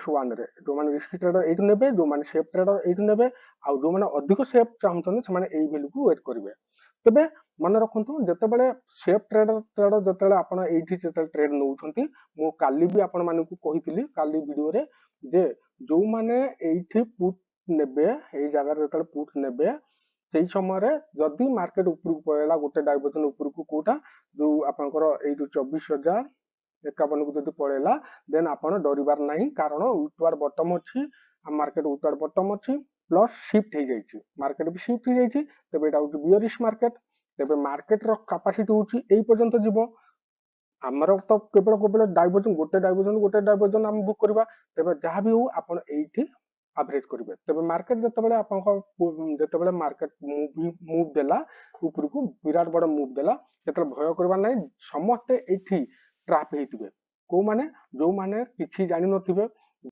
-1 रे जो माने रिस्क ट्रेडर एठु नेबे जो माने सेफ ट्रेडर एठु नेबे आ जो माने अधिक सेफ चाहउछन से माने एई वैल्यू को वेट करिवे तबे मन रखंतु जेतेबेले सेफ ट्रेडर जेतेबेले आपण एठी जेतेबेले ट्रेड नउछंती मो काली भी आपण माने को कहितली काली वीडियो रे जे जो माने एठी पुट नेबे एई जगह रे जेतेबेले पुट नेबे सेई समय रे जदी मार्केट ऊपर को पळेला गोटे डायवर्जन ऊपर को कोटा जो आपनकर एठु 24051 को जदी पळेला देन आपण डरिबार नाही कारण उठवार बॉटम अछि मार्केट उठवार बॉटम अछि प्लस शिफ्ट हो जाइए मार्केट भी शिफ्ट हो जाइए तेज यहाँ हूँ बियरिश मार्केट तेज मार्केट कैपेसिटी हूँ यही पर्यंत जीव आमर तो केवल केवल डायवर्जन गोटे डायवर्जन आम बुक करवा तेज जहाँ भी हूँ आप एवरेज करेंगे तेज मार्केट जिते मार्केट मुव देला ऊपर को विराट बड़ मुव देला जो भय करवा ना समस्ते ये ट्राप होते कौ माने जो माने किसी जानी नथिबे